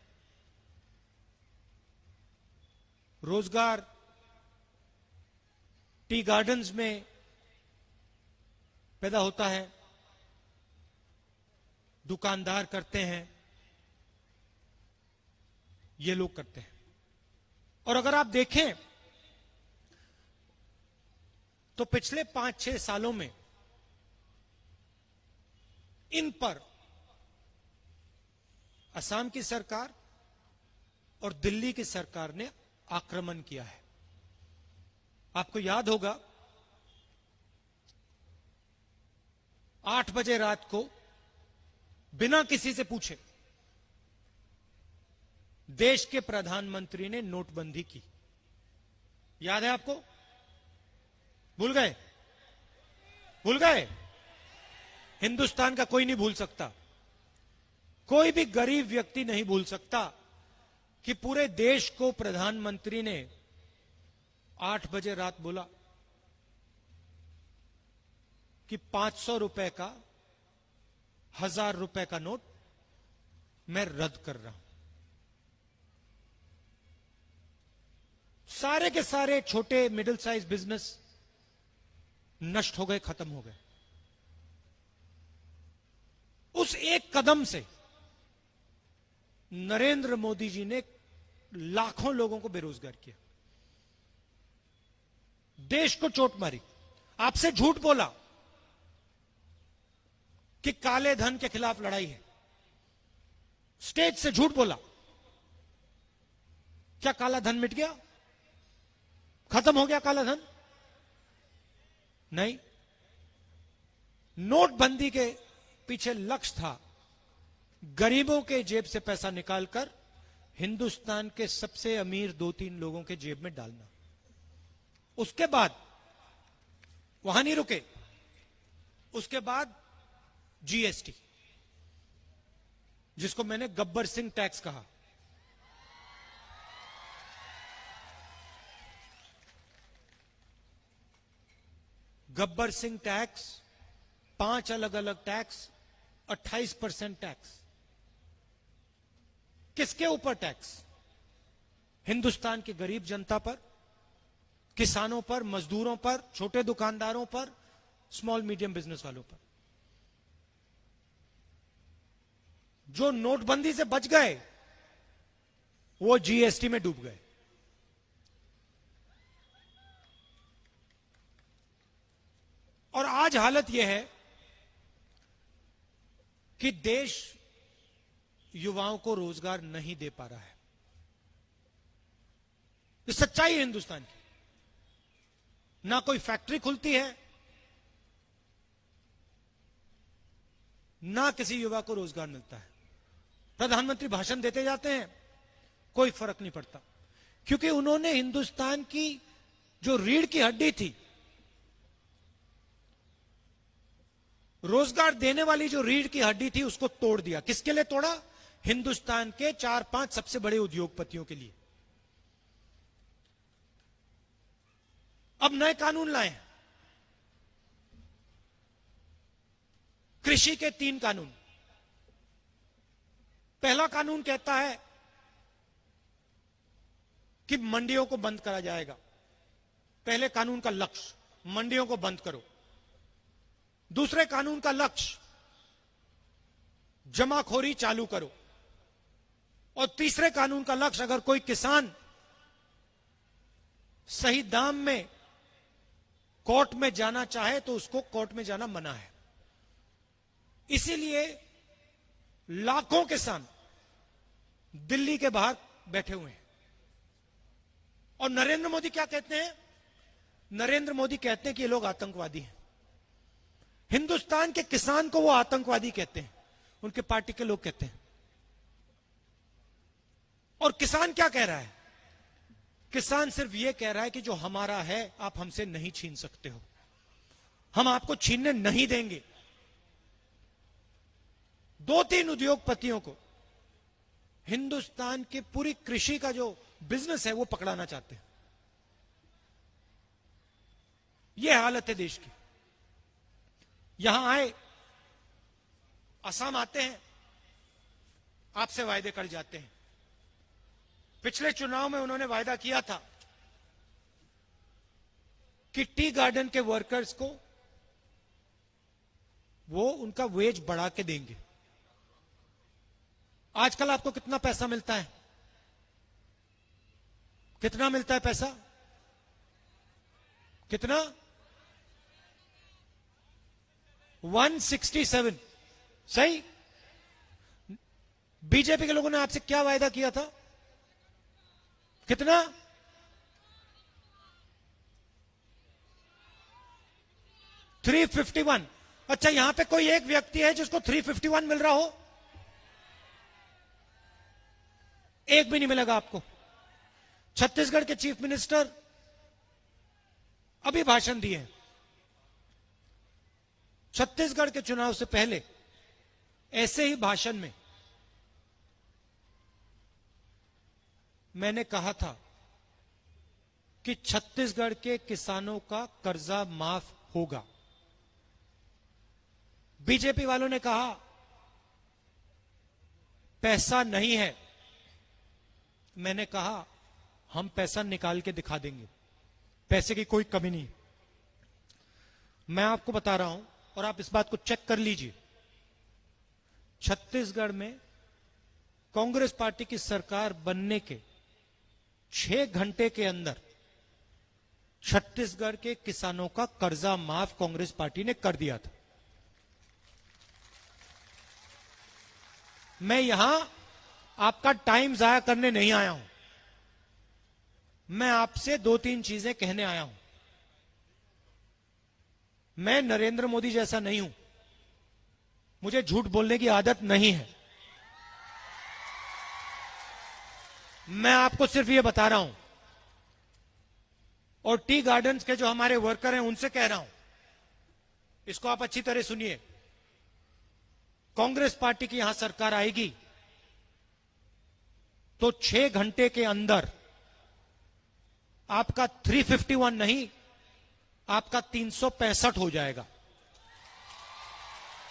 रोजगार टी गार्डन्स में पैदा होता है, दुकानदार करते हैं, ये लोग करते हैं। और अगर आप देखें तो पिछले 5-6 सालों में इन पर असम की सरकार और दिल्ली की सरकार ने आक्रमण किया है। आपको याद होगा 8 बजे रात को बिना किसी से पूछे देश के प्रधानमंत्री ने नोटबंदी की। याद है आपको? भूल गए? भूल गए? हिंदुस्तान का कोई नहीं भूल सकता, कोई भी गरीब व्यक्ति नहीं भूल सकता कि पूरे देश को प्रधानमंत्री ने 8 बजे रात बोला कि 500 रुपए का 1000 रुपए का नोट मैं रद्द कर रहा हूं। सारे के सारे छोटे मिडिल साइज बिजनेस नष्ट हो गए, खत्म हो गए। उस एक कदम से नरेंद्र मोदी जी ने लाखों लोगों को बेरोजगार किया, देश को चोट मारी। आपसे झूठ बोला कि काले धन के खिलाफ लड़ाई है, स्टेज से झूठ बोला। क्या काला धन मिट गया? खत्म हो गया काला धन? नहीं। नोटबंदी के पीछे लक्ष्य था गरीबों के जेब से पैसा निकालकर हिंदुस्तान के सबसे अमीर 2-3 लोगों के जेब में डालना। उसके बाद वहां नहीं रुके, उसके बाद जीएसटी, जिसको मैंने गब्बर सिंह टैक्स कहा। गब्बर सिंह टैक्स, 5 अलग अलग टैक्स, 28% टैक्स। किसके ऊपर टैक्स? हिंदुस्तान की गरीब जनता पर, किसानों पर, मजदूरों पर, छोटे दुकानदारों पर, स्मॉल मीडियम बिजनेस वालों पर। जो नोटबंदी से बच गए वो जीएसटी में डूब गए। और आज हालत यह है कि देश युवाओं को रोजगार नहीं दे पा रहा है। ये सच्चाई है हिंदुस्तान की। ना कोई फैक्ट्री खुलती है, ना किसी युवा को रोजगार मिलता है। प्रधानमंत्री भाषण देते जाते हैं, कोई फर्क नहीं पड़ता, क्योंकि उन्होंने हिंदुस्तान की जो रीढ़ की हड्डी थी, रोजगार देने वाली जो रीढ़ की हड्डी थी, उसको तोड़ दिया। किसके लिए तोड़ा? हिंदुस्तान के 4-5 सबसे बड़े उद्योगपतियों के लिए। अब नए कानून लाए हैं, कृषि के 3 कानून। पहला कानून कहता है कि मंडियों को बंद करा जाएगा। पहले कानून का लक्ष्य मंडियों को बंद करो। दूसरे कानून का लक्ष्य जमाखोरी चालू करो। और तीसरे कानून का लक्ष्य, अगर कोई किसान सही दाम में कोर्ट में जाना चाहे तो उसको कोर्ट में जाना मना है। इसीलिए लाखों किसान दिल्ली के बाहर बैठे हुए हैं। और नरेंद्र मोदी क्या कहते हैं? नरेंद्र मोदी कहते हैं कि ये लोग आतंकवादी हैं। हिंदुस्तान के किसान को वो आतंकवादी कहते हैं, उनके पार्टी के लोग कहते हैं। और किसान क्या कह रहा है? किसान सिर्फ ये कह रहा है कि जो हमारा है आप हमसे नहीं छीन सकते हो, हम आपको छीनने नहीं देंगे। 2-3 उद्योगपतियों को हिंदुस्तान की पूरी कृषि का जो बिजनेस है वो पकड़ाना चाहते हैं। यह हालत है देश की। यहां आए, असम आते हैं, आपसे वायदे कर जाते हैं। पिछले चुनाव में उन्होंने वायदा किया था कि टी गार्डन के वर्कर्स को वो उनका वेज बढ़ा के देंगे। आजकल आपको कितना पैसा मिलता है? कितना मिलता है पैसा? कितना? 167। सही। बीजेपी के लोगों ने आपसे क्या वायदा किया था? कितना? 351। अच्छा, यहां पे कोई एक व्यक्ति है जिसको 351 मिल रहा हो? एक भी नहीं मिलेगा आपको। छत्तीसगढ़ के चीफ मिनिस्टर अभी भाषण दिए हैं। छत्तीसगढ़ के चुनाव से पहले ऐसे ही भाषण में मैंने कहा था कि छत्तीसगढ़ के किसानों का कर्जा माफ होगा। बीजेपी वालों ने कहा पैसा नहीं है। मैंने कहा हम पैसा निकाल के दिखा देंगे, पैसे की कोई कमी नहीं। मैं आपको बता रहा हूं और आप इस बात को चेक कर लीजिए, छत्तीसगढ़ में कांग्रेस पार्टी की सरकार बनने के 6 घंटे के अंदर छत्तीसगढ़ के किसानों का कर्जा माफ कांग्रेस पार्टी ने कर दिया था। मैं यहां आपका टाइम जाया करने नहीं आया हूं, मैं आपसे 2-3 चीजें कहने आया हूं। मैं नरेंद्र मोदी जैसा नहीं हूं, मुझे झूठ बोलने की आदत नहीं है। मैं आपको सिर्फ ये बता रहा हूं और टी गार्डन्स के जो हमारे वर्कर हैं उनसे कह रहा हूं, इसको आप अच्छी तरह सुनिए। कांग्रेस पार्टी की यहां सरकार आएगी तो 6 घंटे के अंदर आपका 351 नहीं, आपका 365 हो जाएगा।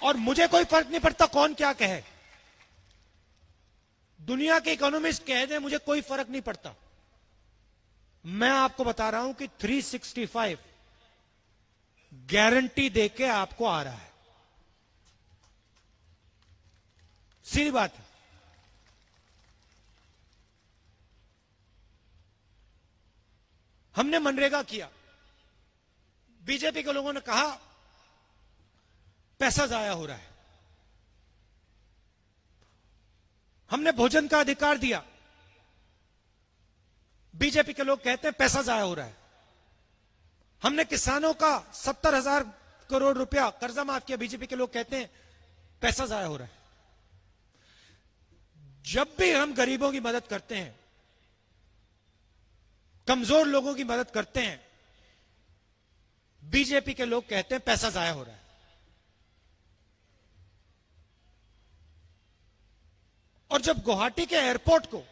और मुझे कोई फर्क नहीं पड़ता कौन क्या कहे, दुनिया के इकोनॉमिस्ट कह दें, मुझे कोई फर्क नहीं पड़ता। मैं आपको बता रहा हूं कि 365 गारंटी देके आपको आ रहा है। सीधी बात है। हमने मनरेगा किया, बीजेपी के लोगों ने कहा पैसा जाया हो रहा है। हमने भोजन का अधिकार दिया, बीजेपी के लोग कहते हैं पैसा जाया हो रहा है। हमने किसानों का 70,000 करोड़ रुपया कर्जा माफ किया, बीजेपी के लोग कहते हैं पैसा जाया हो रहा है। जब भी हम गरीबों की मदद करते हैं, कमजोर लोगों की मदद करते हैं, बीजेपी के लोग कहते हैं पैसा जाया हो रहा है। और जब गुवाहाटी के एयरपोर्ट को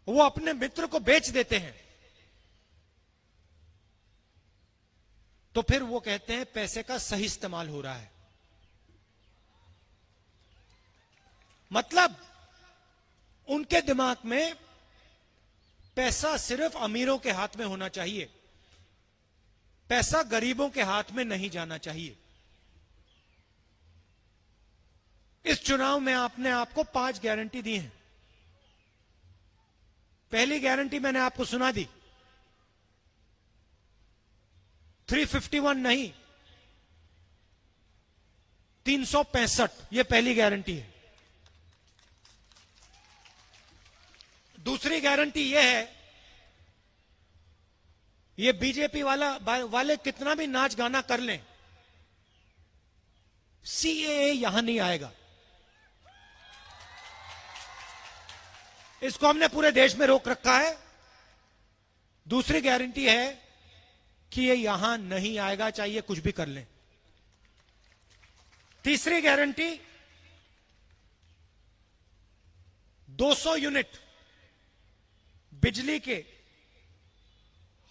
वो अपने मित्र को बेच देते हैं तो फिर वो कहते हैं पैसे का सही इस्तेमाल हो रहा है। मतलब उनके दिमाग में पैसा सिर्फ अमीरों के हाथ में होना चाहिए, पैसा गरीबों के हाथ में नहीं जाना चाहिए। इस चुनाव में आपने आपको 5 गारंटी दी हैं। पहली गारंटी मैंने आपको सुना दी, 351 नहीं 365, यह पहली गारंटी है। दूसरी गारंटी यह है, ये बीजेपी वाले कितना भी नाच गाना कर लें, सीएए यहां नहीं आएगा। इसको हमने पूरे देश में रोक रखा है। दूसरी गारंटी है कि ये यहां नहीं आएगा, चाहिए कुछ भी कर लें। तीसरी गारंटी 200 यूनिट बिजली के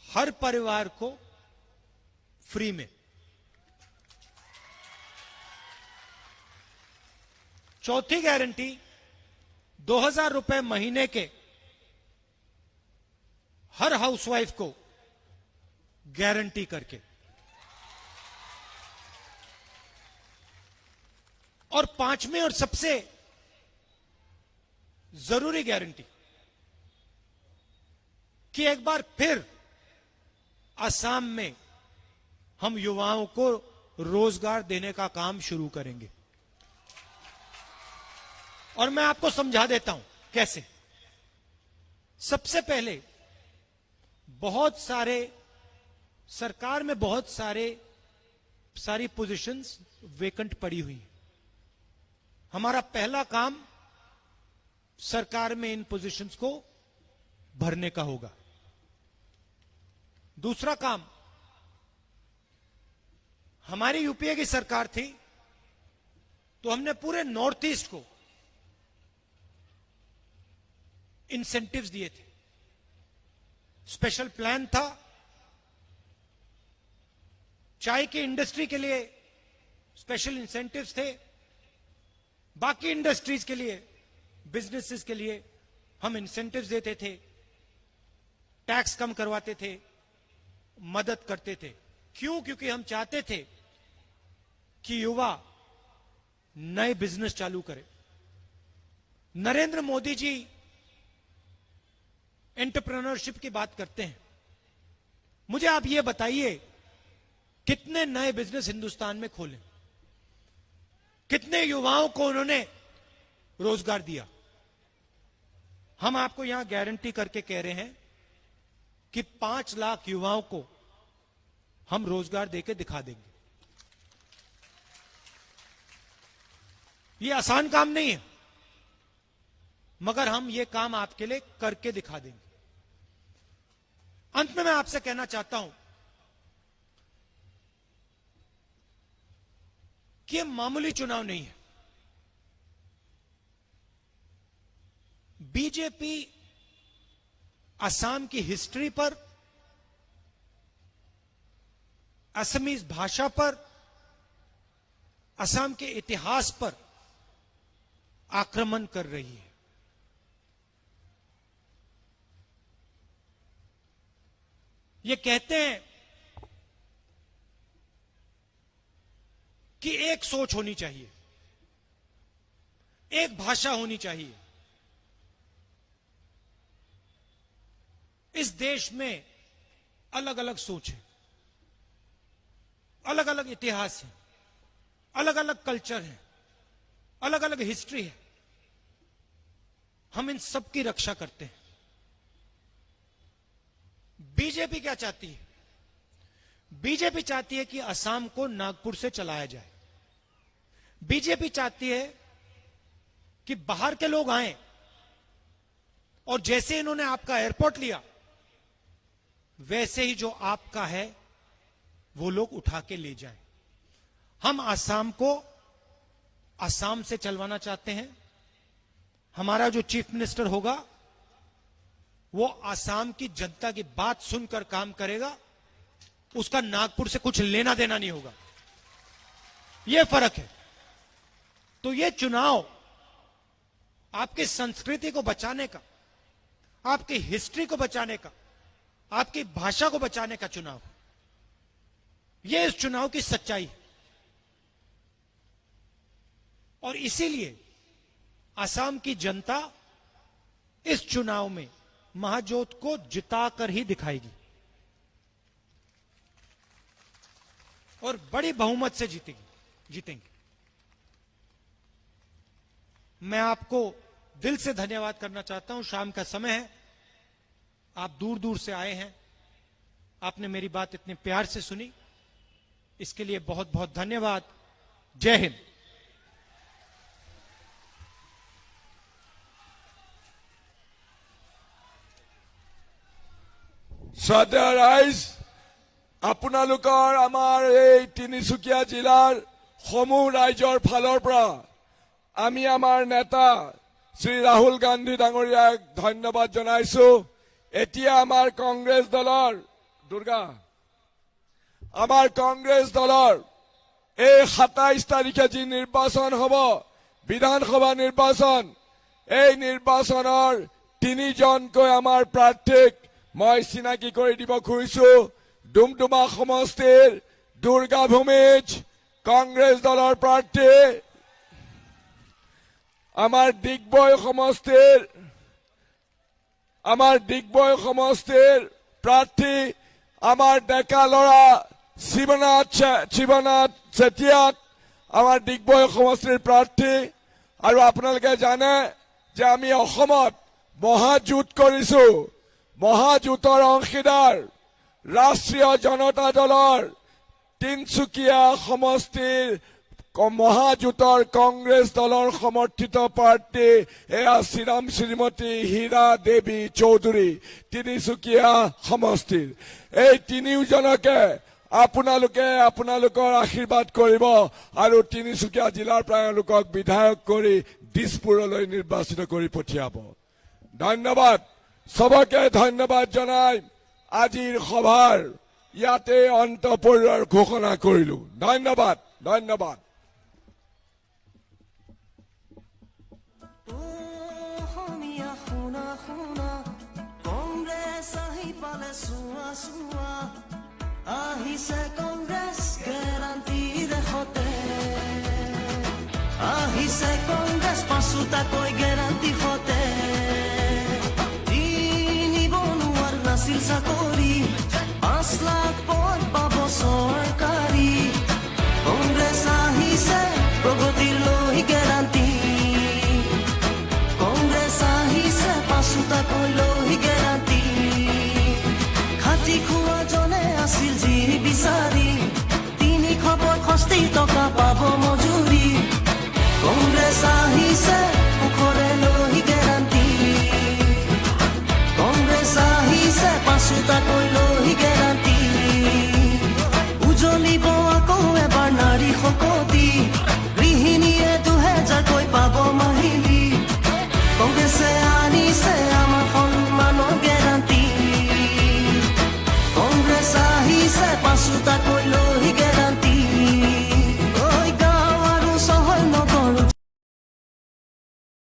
हर परिवार को फ्री में। चौथी गारंटी 2,000 रुपए महीने के हर हाउसवाइफ को गारंटी करके। और पांचवी और सबसे जरूरी गारंटी कि एक बार फिर असम में हम युवाओं को रोजगार देने का काम शुरू करेंगे। और मैं आपको समझा देता हूं कैसे। सबसे पहले बहुत सारे सरकार में सारी पोजीशंस वेकेंट पड़ी हुई हैं। हमारा पहला काम सरकार में इन पोजीशंस को भरने का होगा। दूसरा काम, हमारी यूपीए की सरकार थी तो हमने पूरे नॉर्थ ईस्ट को इंसेंटिव्स दिए थे। स्पेशल प्लान था, चाय की इंडस्ट्री के लिए स्पेशल इंसेंटिव्स थे, बाकी इंडस्ट्रीज के लिए, बिजनेसेस के लिए हम इंसेंटिव्स देते थे, टैक्स कम करवाते थे, मदद करते थे। क्यों? क्योंकि हम चाहते थे कि युवा नए बिजनेस चालू करे। नरेंद्र मोदी जी एंटरप्रेन्योरशिप की बात करते हैं। मुझे आप ये बताइए, कितने नए बिजनेस हिंदुस्तान में खोले, कितने युवाओं को उन्होंने रोजगार दिया? हम आपको यहां गारंटी करके कह रहे हैं कि 5 लाख युवाओं को हम रोजगार देके दिखा देंगे। ये आसान काम नहीं है, मगर हम ये काम आपके लिए करके दिखा देंगे। अंत में मैं आपसे कहना चाहता हूं कि ये मामूली चुनाव नहीं है। बीजेपी असम की हिस्ट्री पर, असमीज भाषा पर, असम के इतिहास पर आक्रमण कर रही है। ये कहते हैं कि एक सोच होनी चाहिए, एक भाषा होनी चाहिए। इस देश में अलग अलग सोच है, अलग अलग इतिहास है, अलग अलग कल्चर है, अलग अलग हिस्ट्री है। हम इन सब की रक्षा करते हैं। बीजेपी क्या चाहती है? बीजेपी चाहती है कि असम को नागपुर से चलाया जाए। बीजेपी चाहती है कि बाहर के लोग आए और जैसे इन्होंने आपका एयरपोर्ट लिया, वैसे ही जो आपका है वो लोग उठा के ले जाएं। हम असम को असम से चलवाना चाहते हैं। हमारा जो चीफ मिनिस्टर होगा वो असम की जनता की बात सुनकर काम करेगा, उसका नागपुर से कुछ लेना देना नहीं होगा। यह फर्क है। तो यह चुनाव आपकी संस्कृति को बचाने का, आपकी हिस्ट्री को बचाने का, आपकी भाषा को बचाने का चुनाव है। यह इस चुनाव की सच्चाई है। और इसीलिए असम की जनता इस चुनाव में महाजोत को जिताकर ही दिखाएगी और बड़ी बहुमत से जीतेंगे। मैं आपको दिल से धन्यवाद करना चाहता हूं। शाम का समय है, आप दूर दूर से आए हैं, आपने मेरी बात इतने प्यार से सुनी, इसके लिए बहुत बहुत धन्यवाद। जय हिंद। শ্ৰদ্ধেয় ৰাইজ, আপোনালোকৰ আমাৰ এই তিনিচুকীয়া জিলাৰ সমূহ ৰাইজৰ ফালৰ পৰা আমি আমাৰ নেতা শ্ৰী ৰাহুল গান্ধী ডাঙৰীয়াক ধন্যবাদ জনাইছো। এতিয়া আমাৰ কংগ্ৰেছ দলৰ আমাৰ কংগ্ৰেছ দলৰ এই 27 তাৰিখে যি নিৰ্বাচন হ'ব, বিধানসভা নিৰ্বাচন, এই নিৰ্বাচনৰ 3জনকৈ আমাৰ প্ৰাৰ্থীক মই চিনাকি কৰি দিব খুজিছো। ডুমডুমা সমষ্টিৰ দুৰ্গা ভূমিজ কংগ্ৰেছ দলৰ প্ৰাৰ্থী, আমাৰ ডিগবৈ সমষ্টিৰ প্ৰাৰ্থী আমাৰ ডেকা ল'ৰা শিৱনাথ চেতিয়াক আমাৰ ডিগবৈ সমষ্টিৰ প্ৰাৰ্থী। আৰু আপোনালোকে জানে যে আমি অসমত মহাজোঁট কৰিছো। মহাজোঁটৰ অংশীদাৰ ৰাষ্ট্ৰীয় জনতা দলৰ তিনচুকীয়া সমষ্টিৰ মহাজোঁটৰ কংগ্ৰেছ দলৰ সমৰ্থিত প্ৰাৰ্থী এয়া শ্ৰীমতী হীৰা দেৱী চৌধুৰী তিনিচুকীয়া সমষ্টিৰ। এই তিনিওজনকে আপোনালোকে আপোনালোকৰ আশীৰ্বাদ কৰিব আৰু তিনিচুকীয়া জিলাৰ পৰা এওঁলোকক বিধায়ক কৰি দিছপুৰলৈ নিৰ্বাচিত কৰি পঠিয়াব। ধন্যবাদ। সবকে ধন্যবাদ জনাই আজিৰ সভাৰ ইয়াতে অন্ত পৰিবৰ ঘোষণা কৰিলো। ধন্যবাদ, ধন্যবাদ। অসমীয়া শুনা শুনা, কংগ্ৰেছ আহি পালে চোৱা চোৱা, আহিছে কংগ্ৰেছ গেৰাণ্টি দেশতে, আহিছে কংগ্ৰেছ পাঁচোটাকৈ গেৰাণ্টি ফতে, নিবনুৱাৰ নাছিল চাকৰি, 5 লাখ পদ পাব চৰকাৰী, কংগ্ৰেছ আহিছে প্ৰগতিৰ লৈ গেৰাণ্টি, কংগ্ৰেছ আহিছে পাঁচোটাকৈ লৈ গেৰাণ্টি, খাটি খোৱা জনে আছিল যি বিচাৰি, 365 টকা পাব মজুৰি, কংগ্ৰেছ আহিছে সুখৰে লৈ গেৰাণ্টি, কংগ্ৰেছ আহিছে পাঁচোটাকৈ লৈ গেৰাণ্টি, উজ্বলিব আকৌ এবাৰ নাৰী শকতি, গৃহিণীয়ে 2000কৈ পাব মাহিলী, কংগ্ৰেছে আনিছে আমাৰ সন্মানৰ গেৰাণ্টি, কংগ্ৰেছ আহিছে পাঁচোটাকৈ লৈ